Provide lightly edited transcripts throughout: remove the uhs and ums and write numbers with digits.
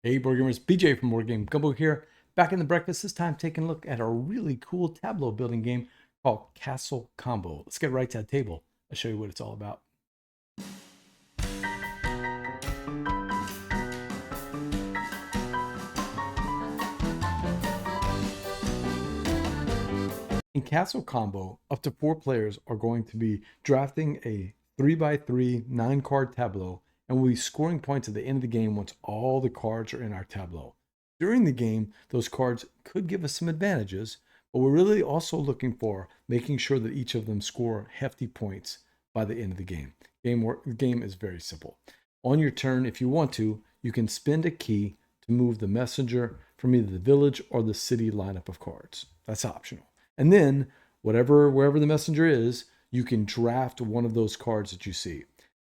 Hey, board gamers, BJ from Game Gumbo here, back in the breakfast, this time taking a look at a really cool tableau building game called Castle Combo. Let's get right to the table. I'll show you what it's all about. In Castle Combo, up to 4 players are going to be drafting a 3x3 9 card tableau, and we'll be scoring points at the end of the game once all the cards are in our tableau. During the game, those cards could give us some advantages, but we're really also looking for making sure that each of them score hefty points by the end of the game. The game is very simple. On your turn, if you want to, you can spend a key to move the messenger from either the village or the city lineup of cards. That's optional. And then wherever the messenger is, you can draft one of those cards that you see.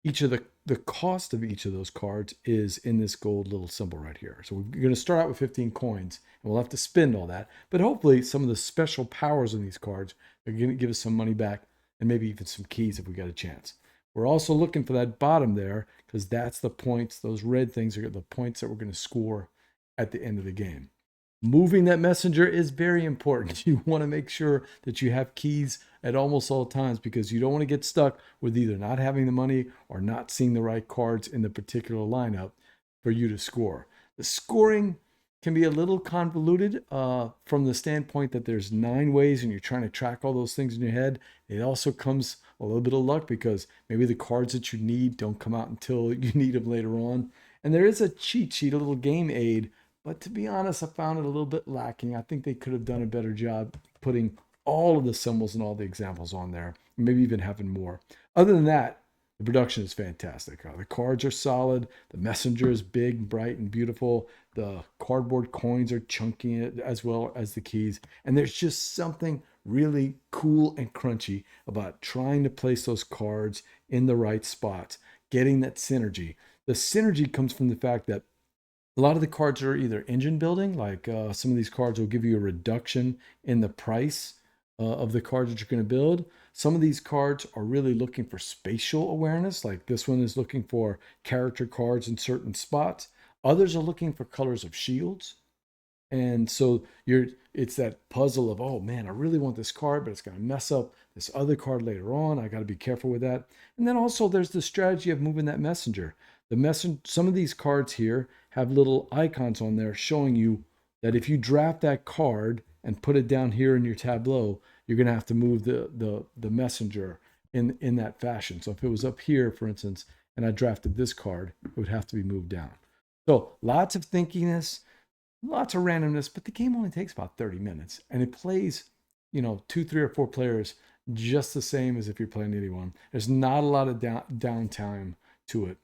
Each of the cost of each of those cards is in this gold little symbol right here. So we're going to start out with 15 coins, and we'll have to spend all that. But hopefully some of the special powers in these cards are going to give us some money back and maybe even some keys if we got a chance. We're also looking for that bottom there because that's the points. Those red things are the points that we're going to score at the end of the game. Moving that messenger is very important. You want to make sure that you have keys at almost all times because you don't want to get stuck with either not having the money or not seeing the right cards in the particular lineup for you to score. The scoring can be a little convoluted from the standpoint that there's 9 ways and you're trying to track all those things in your head. It also comes a little bit of luck because maybe the cards that you need don't come out until you need them later on. And there is a cheat sheet, a little game aid. But to be honest, I found it a little bit lacking. I think they could have done a better job putting all of the symbols and all the examples on there, maybe even having more. Other than that, the production is fantastic. The cards are solid. The messenger is big, bright, and beautiful. The cardboard coins are chunky as well as the keys. And there's just something really cool and crunchy about trying to place those cards in the right spots, getting that synergy. The synergy comes from the fact that a lot of the cards are either engine building, like some of these cards will give you a reduction in the price of the cards that you're going to build. Some of these cards are really looking for spatial awareness, like this one is looking for character cards in certain spots. Others are looking for colors of shields. And so it's that puzzle of, oh man, I really want this card, but it's going to mess up this other card later on. I got to be careful with that. And then also there's the strategy of moving that messenger. Some of these cards here have little icons on there showing you that if you draft that card and put it down here in your tableau, you're going to have to move the messenger in that fashion. So if it was up here, for instance, and I drafted this card, it would have to be moved down. So lots of thinkiness, lots of randomness, but the game only takes about 30 minutes and it plays, 2, 3, or 4 players just the same as if you're playing anyone. There's not a lot of downtime to it.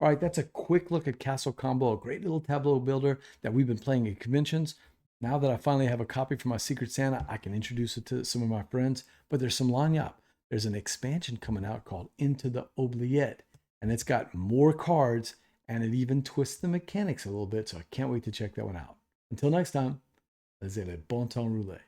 All right, that's a quick look at Castle Combo, a great little tableau builder that we've been playing at conventions. Now that I finally have a copy for my Secret Santa, I can introduce it to some of my friends, but there's some lagniappe. There's an expansion coming out called Into the Oubliette, and it's got more cards, and it even twists the mechanics a little bit, so I can't wait to check that one out. Until next time, c'est le bon temps roulé.